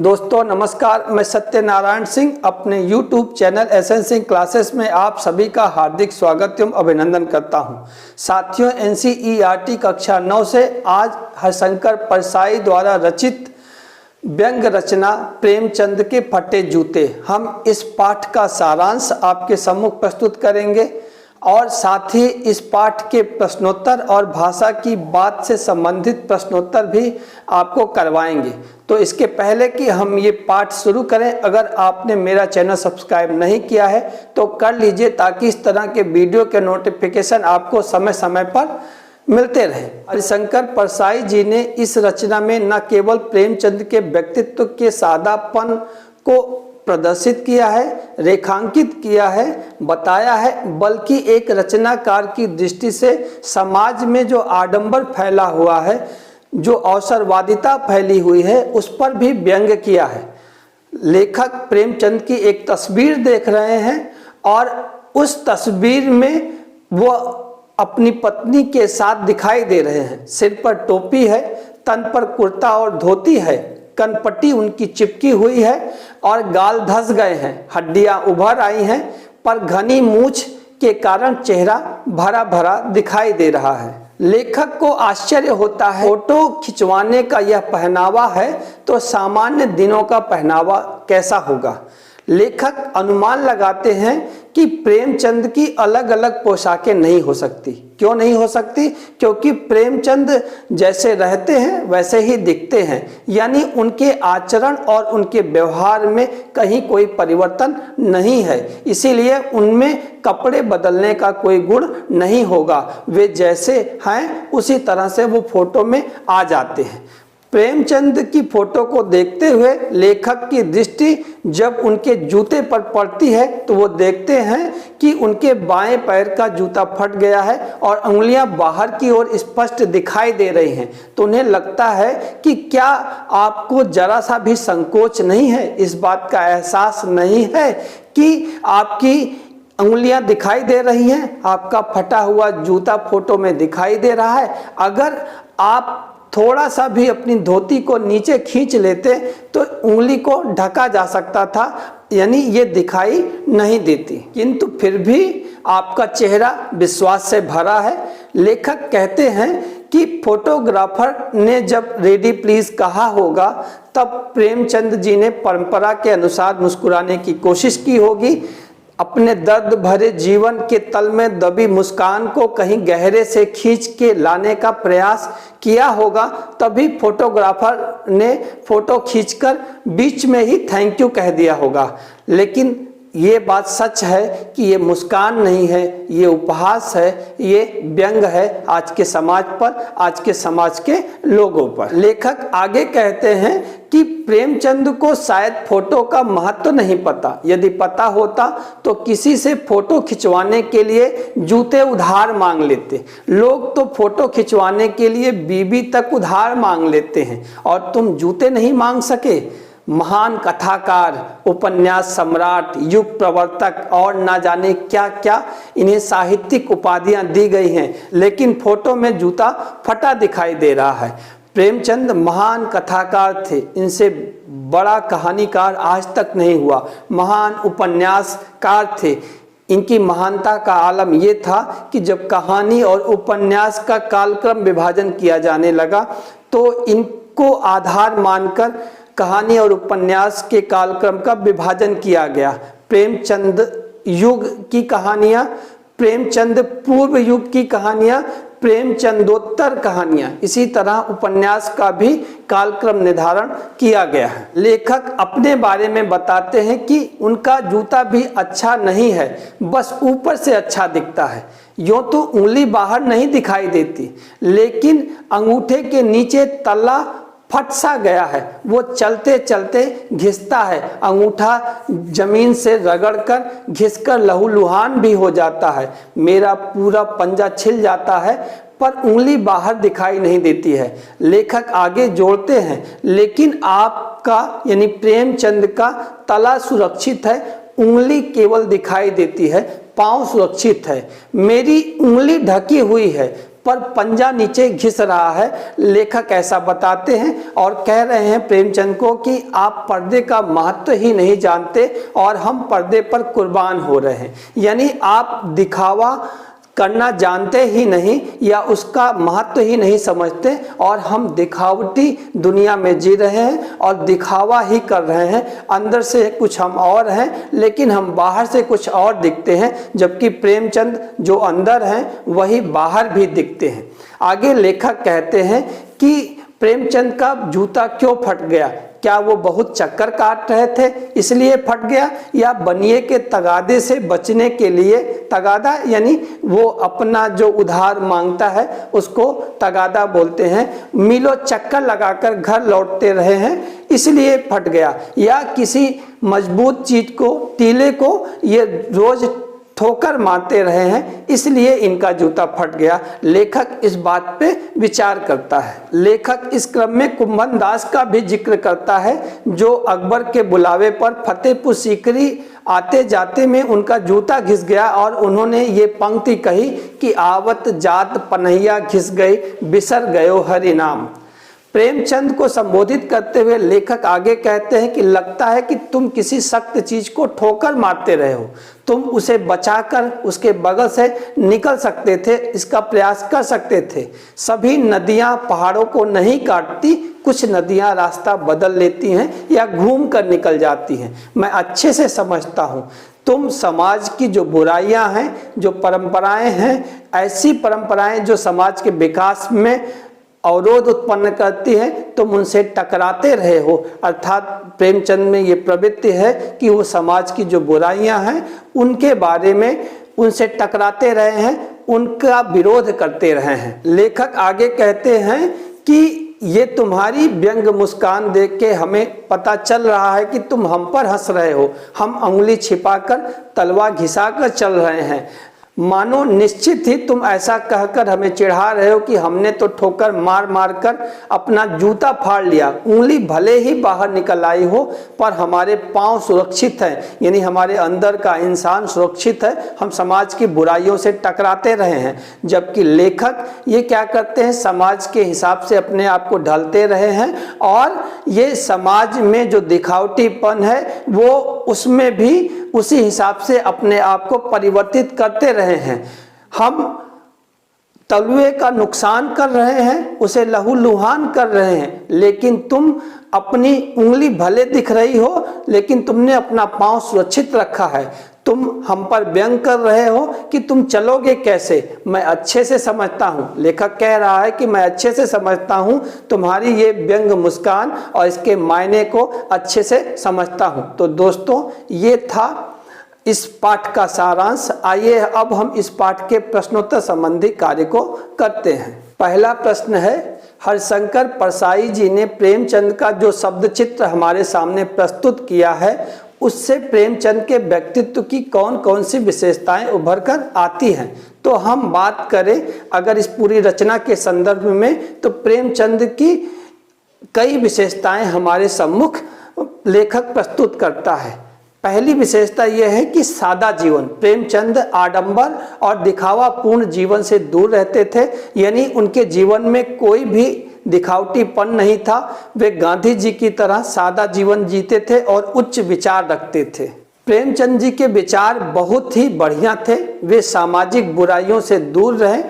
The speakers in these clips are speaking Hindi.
दोस्तों नमस्कार, मैं सत्यनारायण सिंह अपने YouTube channel SN Singh classes में आप सभी का हार्दिक स्वागत एवं अभिनंदन करता हूं। साथियों, NCERT कक्षा 9 से आज हरिशंकर परसाई द्वारा रचित व्यंग रचना प्रेमचंद के फटे जूते, हम इस पाठ का सारांश आपके सम्मुख प्रस्तुत करेंगे और साथ ही इस पाठ के प्रश्नोत्तर और भाषा की बात से संबंधित प्रश्नोत्तर भी आपको करवाएंगे। तो इसके पहले कि हम ये पाठ शुरू करें, अगर आपने मेरा चैनल सब्सक्राइब नहीं किया है तो कर लीजिए, ताकि इस तरह के वीडियो के नोटिफिकेशन आपको समय समय पर मिलते रहे। हरिशंकर परसाई जी ने इस रचना में न केवल प्रेमचंद के व्यक्तित्व के सादापन को प्रदर्शित किया है, रेखांकित किया है, बताया है, बल्कि एक रचनाकार की दृष्टि से समाज में जो आडंबर फैला हुआ है, जो अवसरवादिता फैली हुई है, उस पर भी व्यंग किया है। लेखक प्रेमचंद की एक तस्वीर देख रहे हैं और उस तस्वीर में वो अपनी पत्नी के साथ दिखाई दे रहे हैं। सिर पर टोपी है, तन पर कुर्ता और धोती है, कनपट्टी उनकी चिपकी हुई है और गाल धस गए हैं, हड्डियां उभर आई हैं, पर घनी मूछ के कारण चेहरा भरा भरा दिखाई दे रहा है। लेखक को आश्चर्य होता है, फोटो खिंचवाने का यह पहनावा है तो सामान्य दिनों का पहनावा कैसा होगा। लेखक अनुमान लगाते हैं कि प्रेमचंद की अलग अलग पोशाकें नहीं हो सकती। क्यों नहीं हो सकती? क्योंकि प्रेमचंद जैसे रहते हैं वैसे ही दिखते हैं, यानी उनके आचरण और उनके व्यवहार में कहीं कोई परिवर्तन नहीं है। इसीलिए उनमें कपड़े बदलने का कोई गुण नहीं होगा, वे जैसे हैं उसी तरह से वो फोटो में आ जाते हैं। प्रेमचंद की फोटो को देखते हुए लेखक की दृष्टि जब उनके जूते पर पड़ती है तो वो देखते हैं कि उनके बाएं पैर का जूता फट गया है और उंगलियां बाहर की ओर स्पष्ट दिखाई दे रही हैं। तो उन्हें लगता है कि क्या आपको जरा सा भी संकोच नहीं है, इस बात का एहसास नहीं है कि आपकी उंगलियां दिखाई दे रही हैं, आपका फटा हुआ जूता फोटो में दिखाई दे रहा है। अगर आप थोड़ा सा भी अपनी धोती को नीचे खींच लेते तो उंगली को ढका जा सकता था, यानी ये दिखाई नहीं देती, किंतु फिर भी आपका चेहरा विश्वास से भरा है। लेखक कहते हैं कि फोटोग्राफर ने जब रेडी प्लीज कहा होगा तब प्रेमचंद जी ने परंपरा के अनुसार मुस्कुराने की कोशिश की होगी। अपने दर्द भरे जीवन के तल में दबी मुस्कान को कहीं गहरे से खींच के लाने का प्रयास किया होगा, तभी फोटोग्राफर ने फोटो खींचकर बीच में ही थैंक यू कह दिया होगा। लेकिन ये बात सच है कि ये मुस्कान नहीं है, ये उपहास है, ये व्यंग है आज के समाज पर, आज के समाज के लोगों पर। लेखक आगे कहते हैं कि प्रेमचंद को शायद फोटो का महत्व नहीं पता, यदि पता होता तो किसी से फोटो खिंचवाने के लिए जूते उधार मांग लेते। लोग तो फोटो खिंचवाने के लिए बीबी तक उधार मांग लेते हैं और तुम जूते नहीं मांग सके। महान कथाकार, उपन्यास सम्राट, युग प्रवर्तक और ना जाने क्या क्या इन्हें साहित्यिक उपाधियां दी गई हैं, लेकिन फोटो में जूता फटा दिखाई दे रहा है। प्रेमचंद महान कथाकार थे, इनसे बड़ा कहानीकार आज तक नहीं हुआ। महान उपन्यासकार थे, इनकी महानता का आलम यह था कि जब कहानी और उपन्यास का कालक्रम विभाजन किया जाने लगा तो इनको आधार मानकर कहानी और उपन्यास के कालक्रम का विभाजन किया गया। प्रेमचंद युग की कहानियां, प्रेमचंद पूर्व युग की कहानियां, प्रेमचंदोत्तर कहानियां, इसी तरह उपन्यास का भी कालक्रम निर्धारण किया गया है। लेखक अपने बारे में बताते हैं कि उनका जूता भी अच्छा नहीं है, बस ऊपर से अच्छा दिखता है। यूं तो उंगली बाहर नहीं दिखाई देती, लेकिन अंगूठे के नीचे तला फट सा गया है, वो चलते चलते घिसता है, अंगूठा जमीन से रगड़कर घिसकर लहूलुहान भी हो जाता है। मेरा पूरा पंजा छिल जाता है पर उंगली बाहर दिखाई नहीं देती है। लेखक आगे जोड़ते हैं, लेकिन आपका यानी प्रेमचंद का तला सुरक्षित है, उंगली केवल दिखाई देती है, पांव सुरक्षित है। मेरी उंगली ढकी हुई है पर पंजा नीचे घिस रहा है। लेखक ऐसा बताते हैं और कह रहे हैं प्रेमचंद को कि आप पर्दे का महत्व ही नहीं जानते और हम पर्दे पर कुर्बान हो रहे हैं। यानी आप दिखावा करना जानते ही नहीं या उसका महत्व ही नहीं समझते और हम दिखावटी दुनिया में जी रहे हैं और दिखावा ही कर रहे हैं। अंदर से कुछ हम और हैं लेकिन हम बाहर से कुछ और दिखते हैं, जबकि प्रेमचंद जो अंदर हैं वही बाहर भी दिखते हैं। आगे लेखक कहते हैं कि प्रेमचंद का जूता क्यों फट गया? क्या वो बहुत चक्कर काट रहे थे इसलिए फट गया, या बनिए के तगादे से बचने के लिए? तगादा यानी वो अपना जो उधार मांगता है उसको तगादा बोलते हैं। मीलों चक्कर लगाकर घर लौटते रहे हैं इसलिए फट गया, या किसी मजबूत चीज को, टीले को ये रोज ठोकर मारते रहे हैं इसलिए इनका जूता फट गया। लेखक इस बात पे विचार करता है। लेखक इस क्रम में कुंभन दास का भी जिक्र करता है जो अकबर के बुलावे पर फतेहपुर सीकरी आते जाते में उनका जूता घिस गया और उन्होंने ये पंक्ति कही कि आवत जात पनहिया घिस गई, बिसर गयो हरि नाम। प्रेमचंद को संबोधित करते हुए लेखक आगे कहते हैं कि लगता है कि तुम किसी सख्त चीज को ठोकर मारते रहे हो, तुम उसे बचाकर उसके बगल से निकल सकते थे, इसका प्रयास कर सकते थे। सभी नदियां पहाड़ों को नहीं काटती, कुछ नदियां रास्ता बदल लेती हैं या घूम कर निकल जाती हैं। मैं अच्छे से समझता हूँ तुम समाज की जो बुराइयां हैं, जो परंपराएं हैं, ऐसी परंपराएं जो समाज के विकास में अवरोध उत्पन्न करती है, तुम उनसे टकराते रहे हो। अर्थात प्रेमचंद में ये प्रवृत्ति है कि वो समाज की जो बुराइयां हैं उनके बारे में उनसे टकराते रहे हैं, उनका विरोध करते रहे हैं। लेखक आगे कहते हैं कि ये तुम्हारी व्यंग मुस्कान देख के हमें पता चल रहा है कि तुम हम पर हंस रहे हो। हम उंगली छिपाकर तलवार घिसाकर चल रहे हैं, मानो निश्चित ही तुम ऐसा कहकर हमें चिढ़ा रहे हो कि हमने तो ठोकर मार मार कर अपना जूता फाड़ लिया। उंगली भले ही बाहर निकल आई हो पर हमारे पांव सुरक्षित हैं, यानी हमारे अंदर का इंसान सुरक्षित है। हम समाज की बुराइयों से टकराते रहे हैं। जबकि लेखक ये क्या करते हैं, समाज के हिसाब से अपने आप को ढलते रहे हैं और ये समाज में जो दिखावटीपन है वो उसमें भी उसी हिसाब से अपने आप को परिवर्तित करते रहे हैं। हम तलवे का नुकसान कर रहे हैं, उसे लहूलुहान कर रहे हैं, लेकिन तुम अपनी उंगली भले दिख रही हो लेकिन तुमने अपना पांव सुरक्षित रखा है। तुम हम पर व्यंग कर रहे हो कि तुम चलोगे कैसे, मैं अच्छे से समझता हूँ। लेखक कह रहा है कि मैं अच्छे से समझता हूँ तुम्हारी ये व्यंग मुस्कान और इसके मायने को अच्छे से समझता हूँ। तो दोस्तों ये था इस पाठ का सारांश। आइए अब हम इस पाठ के प्रश्नोत्तर संबंधी कार्य को करते हैं। पहला प्रश्न है, हरिशंकर परसाई जी ने प्रेमचंद का जो शब्द चित्र हमारे सामने प्रस्तुत किया है उससे प्रेमचंद के व्यक्तित्व की कौन कौन सी विशेषताएं उभर कर आती हैं। तो हम बात करें अगर इस पूरी रचना के संदर्भ में तो प्रेमचंद की कई विशेषताएं हमारे सम्मुख लेखक प्रस्तुत करता है। पहली विशेषता यह है कि सादा जीवन। प्रेमचंद आडंबर और दिखावापूर्ण जीवन से दूर रहते थे, यानी उनके जीवन में कोई भी दिखावटीपन नहीं था। वे गांधी जी की तरह सादा जीवन जीते थे और उच्च विचार रखते थे। प्रेमचंद जी के विचार बहुत ही बढ़िया थे। वे सामाजिक बुराइयों से दूर रहे,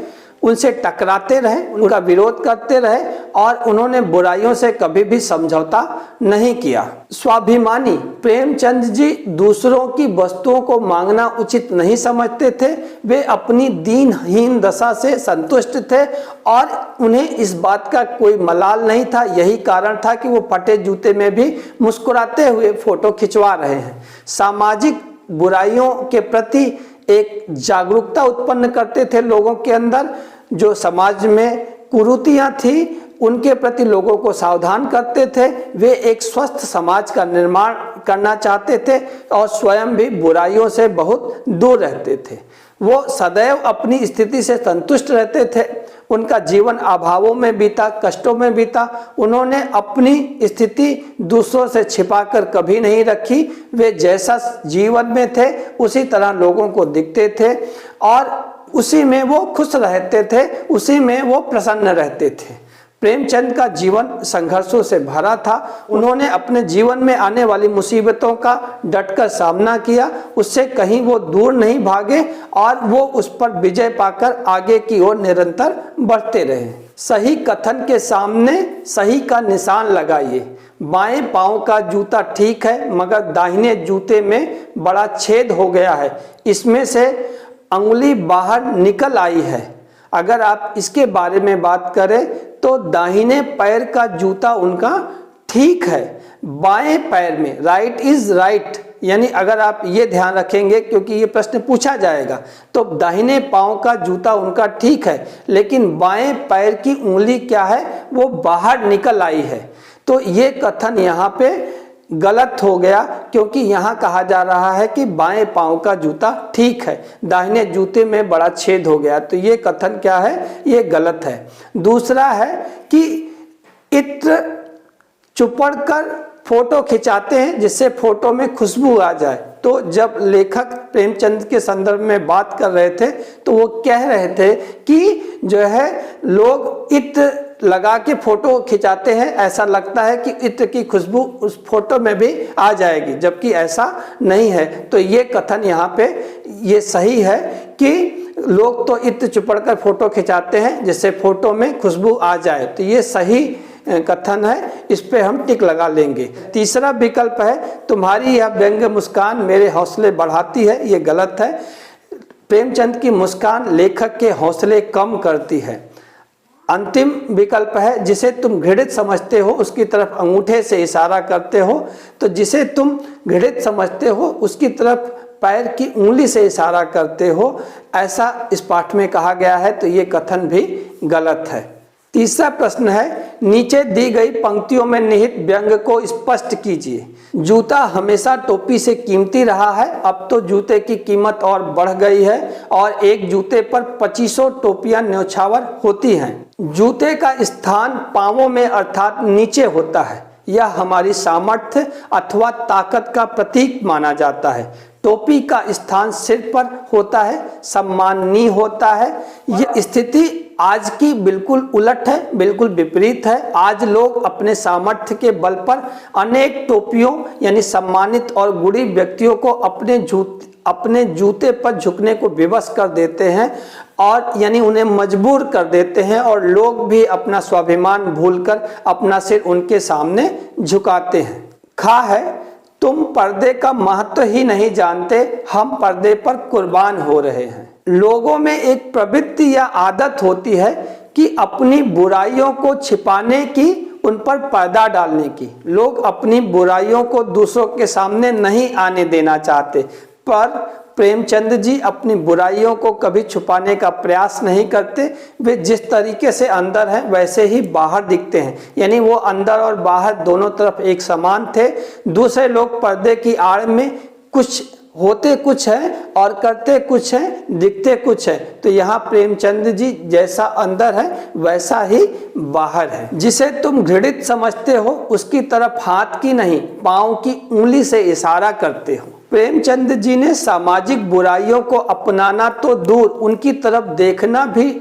उनसे टकराते रहे, उनका विरोध करते रहे और उन्होंने बुराइयों से कभी भी समझौता नहीं किया। स्वाभिमानी। प्रेमचंद जी दूसरों की वस्तुओं को मांगना उचित नहीं समझते थे। वे अपनी दीनहीन दशा से संतुष्ट थे और उन्हें इस बात का कोई मलाल नहीं था। यही कारण था कि वो फटे जूते में भी मुस्कुराते हुए फोटो खिंचवा रहे हैं। सामाजिक बुराइयों के प्रति एक जागरूकता उत्पन्न करते थे लोगों के अंदर। जो समाज में कुरीतियां थी उनके प्रति लोगों को सावधान करते थे। वे एक स्वस्थ समाज का निर्माण करना चाहते थे और स्वयं भी बुराइयों से बहुत दूर रहते थे। वो सदैव अपनी स्थिति से संतुष्ट रहते थे। उनका जीवन अभावों में बीता, कष्टों में बीता। उन्होंने अपनी स्थिति दूसरों से छिपाकर कभी नहीं रखी। वे जैसा जीवन में थे उसी तरह लोगों को दिखते थे और उसी में वो खुश रहते थे, उसी में वो प्रसन्न रहते थे। प्रेमचंद का जीवन संघर्षों से भरा था। उन्होंने अपने जीवन में आने वाली मुसीबतों का डटकर सामना किया, उससे कहीं वो दूर नहीं भागे और वो उस पर विजय पाकर आगे की ओर निरंतर बढ़ते रहे। सही कथन के सामने सही का निशान लगाइए। बाएं पांव का जूता ठीक है, मगर दाहिने जूते में बड़ा छेद हो गया है, इसमें से अंगुली बाहर निकल आई है। अगर आप इसके बारे में बात करें तो दाहिने पैर का जूता उनका ठीक है, बाएं पैर में राइट इज राइट, यानी अगर आप ये ध्यान रखेंगे क्योंकि ये प्रश्न पूछा जाएगा, तो दाहिने पांव का जूता उनका ठीक है, लेकिन बाएं पैर की उंगली क्या है, वो बाहर निकल आई है। तो ये कथन यहाँ पे गलत हो गया, क्योंकि यहाँ कहा जा रहा है कि बाएं पांव का जूता ठीक है, दाहिने जूते में बड़ा छेद हो गया। तो ये कथन क्या है, ये गलत है। दूसरा है कि इत्र चुपड़ कर फोटो खिंचाते हैं जिससे फोटो में खुशबू आ जाए। तो जब लेखक प्रेमचंद के संदर्भ में बात कर रहे थे तो वो कह रहे थे कि जो है लोग इत्र लगा के फोटो खिंचाते हैं, ऐसा लगता है कि इत्र की खुशबू उस फोटो में भी आ जाएगी, जबकि ऐसा नहीं है। तो ये कथन यहाँ पे ये सही है कि लोग तो इत्र चुपड़ कर फोटो खिंचाते हैं जिससे फोटो में खुशबू आ जाए। तो ये सही कथन है, इस पे हम टिक लगा लेंगे। तीसरा विकल्प है तुम्हारी यह व्यंग्य मुस्कान मेरे हौसले बढ़ाती है, ये गलत है। प्रेमचंद की मुस्कान लेखक के हौसले कम करती है। अंतिम विकल्प है जिसे तुम घृणित समझते हो उसकी तरफ अंगूठे से इशारा करते हो। तो जिसे तुम घृणित समझते हो उसकी तरफ पैर की उंगली से इशारा करते हो, ऐसा इस पाठ में कहा गया है। तो ये कथन भी गलत है। तीसरा प्रश्न है नीचे दी गई पंक्तियों में निहित व्यंग को स्पष्ट कीजिए। जूता हमेशा टोपी से कीमती रहा है, अब तो जूते की कीमत और बढ़ गई है और एक जूते पर 2500 टोपियां न्यौछावर होती हैं। जूते का स्थान पांवों में अर्थात नीचे होता है। यह हमारी सामर्थ्य अथवा ताकत का प्रतीक माना जाता है। टोपी का स्थान सिर पर होता है, सम्माननीय होता है। यह स्थिति आज की बिल्कुल उलट है, बिल्कुल विपरीत है। आज लोग अपने सामर्थ्य के बल पर अनेक टोपियों यानी सम्मानित और गुणी व्यक्तियों को अपने जूते पर झुकने को विवश कर देते हैं और यानी उन्हें मजबूर कर देते हैं, और लोग भी अपना स्वाभिमान भूलकर अपना सिर उनके सामने झुकाते हैं। खा है तुम पर्दे का महत्व ही नहीं जानते, हम पर्दे पर कुर्बान हो रहे हैं। लोगों में एक प्रवृत्ति या आदत होती है कि अपनी बुराइयों को छिपाने की, उन पर पर्दा डालने की। लोग अपनी बुराइयों को दूसरों के सामने नहीं आने देना चाहते, पर प्रेमचंद जी अपनी बुराइयों को कभी छुपाने का प्रयास नहीं करते। वे जिस तरीके से अंदर हैं वैसे ही बाहर दिखते हैं, यानी वो अंदर और बाहर दोनों तरफ एक समान थे। दूसरे लोग पर्दे की आड़ में कुछ होते कुछ है और करते कुछ है, दिखते कुछ है। तो यहाँ प्रेमचंद जी जैसा अंदर है वैसा ही बाहर है। जिसे तुम घृणित समझते हो उसकी तरफ हाथ की नहीं पांव की उंगली से इशारा करते हो। प्रेमचंद जी ने सामाजिक बुराइयों को अपनाना तो दूर, उनकी तरफ देखना भी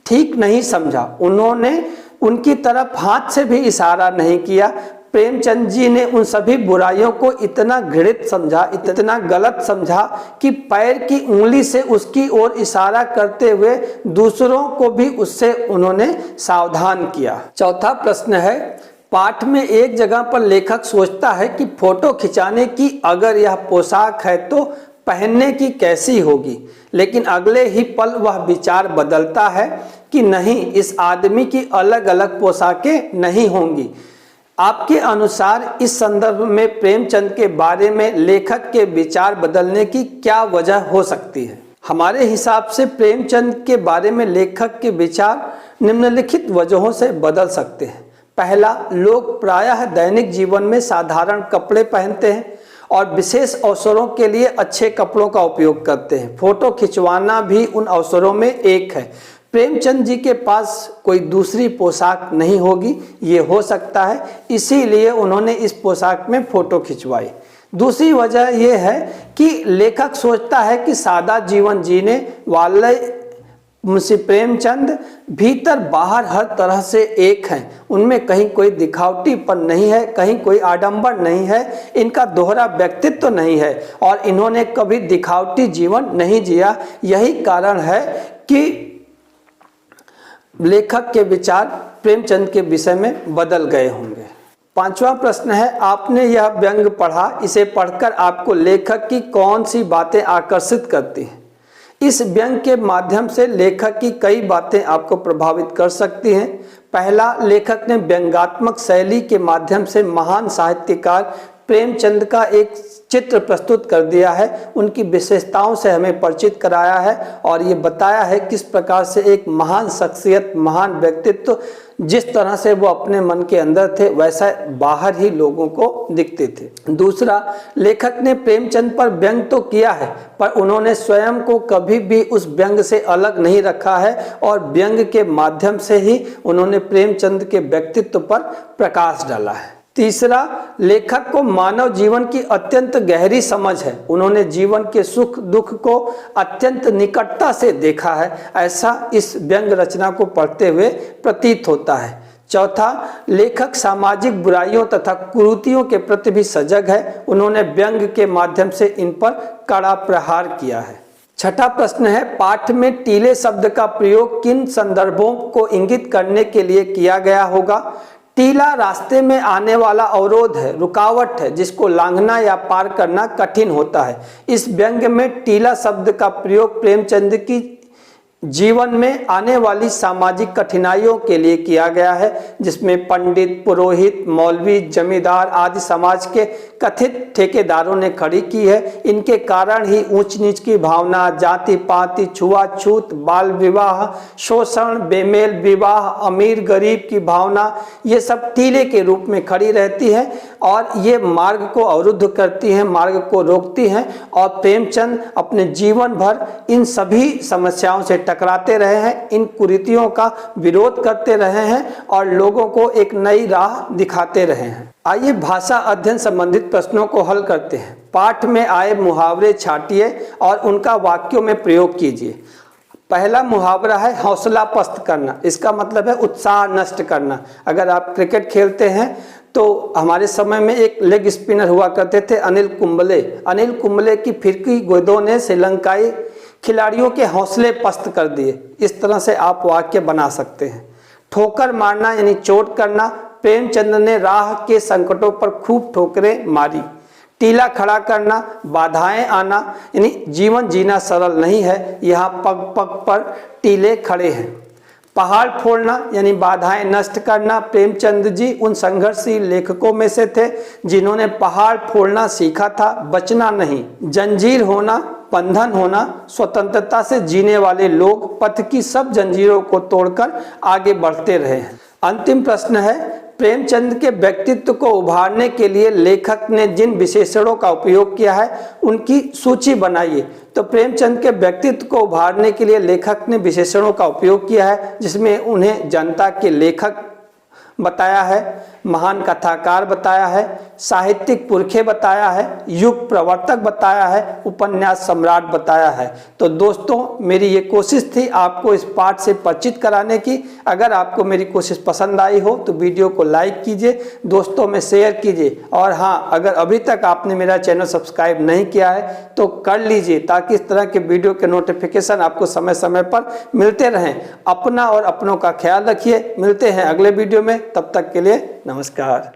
ठीक नहीं समझा। उन्होंने उनकी तरफ हाथ से भी इशारा नहीं किया। प्रेमचंद जी ने उन सभी बुराइयों को इतना घृणित समझा, इतना गलत समझा कि पैर की उंगली से उसकी ओर इशारा करते हुए दूसरों को भी उससे उन्होंने सावधान किया। चौथा प्रश्न है पाठ में एक जगह पर लेखक सोचता है कि फोटो खिंचाने की अगर यह पोशाक है तो पहनने की कैसी होगी, लेकिन अगले ही पल वह विचार बदलता है कि नहीं, इस आदमी की अलग अलग पोशाकें नहीं होंगी। आपके अनुसार इस संदर्भ में प्रेमचंद के बारे में लेखक के विचार बदलने की क्या वजह हो सकती है? हमारे हिसाब से प्रेमचंद के बारे में लेखक के विचार निम्नलिखित वजहों से बदल सकते हैं। पहला, लोग प्रायः दैनिक जीवन में साधारण कपड़े पहनते हैं और विशेष अवसरों के लिए अच्छे कपड़ों का उपयोग करते हैं। फोटो खिंचवाना भी उन अवसरों में एक है। प्रेमचंद जी के पास कोई दूसरी पोशाक नहीं होगी, ये हो सकता है, इसीलिए उन्होंने इस पोशाक में फोटो खिंचवाई। दूसरी वजह यह है कि लेखक सोचता है कि सादा जीवन जीने वाले मुंशी प्रेमचंद भीतर बाहर हर तरह से एक हैं। उनमें कहीं कोई दिखावटीपन नहीं है, कहीं कोई आडंबर नहीं है, इनका दोहरा व्यक्तित्व तो नहीं है और इन्होंने कभी दिखावटी जीवन नहीं जिया। यही कारण है कि लेखक के विचार प्रेमचंद के विषय में बदल गए होंगे। पांचवा प्रश्न है, आपने यह व्यंग पढ़ा, इसे पढ़कर आपको लेखक की कौन सी बातें आकर्षित करती हैं? इस व्यंग के माध्यम से लेखक की कई बातें आपको प्रभावित कर सकती हैं। पहला, लेखक ने व्यंग्यात्मक शैली के माध्यम से महान साहित्यकार प्रेमचंद का एक चित्र प्रस्तुत कर दिया है, उनकी विशेषताओं से हमें परिचित कराया है और ये बताया है किस प्रकार से एक महान शख्सियत, महान व्यक्तित्व जिस तरह से वो अपने मन के अंदर थे वैसा बाहर ही लोगों को दिखते थे। दूसरा, लेखक ने प्रेमचंद पर व्यंग तो किया है पर उन्होंने स्वयं को कभी भी उस व्यंग से अलग नहीं रखा है और व्यंग के माध्यम से ही उन्होंने प्रेमचंद के व्यक्तित्व पर प्रकाश डाला है। तीसरा, लेखक को मानव जीवन की अत्यंत गहरी समझ है, उन्होंने जीवन के सुख दुख को अत्यंत निकटता से देखा है, ऐसा इस व्यंग रचना को पढ़ते हुए प्रतीत होता है। चौथा, लेखक सामाजिक बुराइयों तथा कुरीतियों के प्रति भी सजग है, उन्होंने व्यंग के माध्यम से इन पर कड़ा प्रहार किया है। छठा प्रश्न है, पाठ में टीले शब्द का प्रयोग किन संदर्भों को इंगित करने के लिए किया गया होगा? टीला रास्ते में आने वाला अवरोध है, रुकावट है, जिसको लांघना या पार करना कठिन होता है। इस व्यंग में टीला शब्द का प्रयोग प्रेमचंद की जीवन में आने वाली सामाजिक कठिनाइयों के लिए किया गया है, जिसमें पंडित, पुरोहित, मौलवी, जमींदार आदि समाज के कथित ठेकेदारों ने खड़ी की है। इनके कारण ही ऊंच नीच की भावना, जाति पाति, छुआछूत, बाल विवाह, शोषण, बेमेल विवाह, अमीर गरीब की भावना, ये सब टीले के रूप में खड़ी रहती है और ये मार्ग को अवरुद्ध करती हैं, मार्ग को रोकती हैं और प्रेमचंद अपने जीवन भर इन सभी समस्याओं से टकराते रहे हैं, इन कुरीतियों का विरोध करते रहे हैं और लोगों को एक नई राह दिखाते रहे हैं। आइए भाषा अध्ययन संबंधित प्रश्नों को हल करते हैं। पाठ में आए मुहावरे छांटिए और उनका वाक्यों में प्रयोग कीजिए। पहला मुहावरा है हौसला पस्त करना, इसका मतलब है उत्साह नष्ट करना। अगर आप क्रिकेट खेलते हैं तो हमारे समय में एक लेग स्पिनर हुआ करते थे अनिल कुंबले। अनिल कुंबले की फिरकी गेंदों ने श्रीलंकाई खिलाड़ियों के हौसले पस्त कर दिए। इस तरह से आप वाक्य बना सकते हैं। ठोकर मारना यानी चोट करना, प्रेमचंद ने राह के संकटों पर खूब ठोकरें मारी। टीला खड़ा करना, बाधाएं आना यानी जीवन जीना सरल नहीं है, यहाँ पग पग पर टीले खड़े हैं। पहाड़ फोड़ना यानी बाधाएं नष्ट करना, प्रेमचंद जी उन संघर्षशील लेखकों में से थे जिन्होंने पहाड़ फोड़ना सीखा था, बचना नहीं। जंजीर होना, बंधन होना, स्वतंत्रता से जीने वाले लोग पथ की सब जंजीरों को तोड़कर आगे बढ़ते रहे हैं। अंतिम प्रश्न है, प्रेमचंद के व्यक्तित्व को उभारने के लिए लेखक ने जिन विशेषणों का उपयोग किया है उनकी सूची बनाइए। तो प्रेमचंद के व्यक्तित्व को उभारने के लिए लेखक ने विशेषणों का उपयोग किया है, जिसमें उन्हें जनता के लेखक बताया है, महान कथाकार बताया है, साहित्यिक पुरखे बताया है, युग प्रवर्तक बताया है, उपन्यास सम्राट बताया है। तो दोस्तों, मेरी ये कोशिश थी आपको इस पाठ से परिचित कराने की। अगर आपको मेरी कोशिश पसंद आई हो तो वीडियो को लाइक कीजिए, दोस्तों में शेयर कीजिए और हाँ, अगर अभी तक आपने मेरा चैनल सब्सक्राइब नहीं किया है तो कर लीजिए ताकि इस तरह के वीडियो के नोटिफिकेशन आपको समय समय पर मिलते रहें। अपना और अपनों का ख्याल रखिए। मिलते हैं अगले वीडियो में, तब तक के लिए नमस्कार।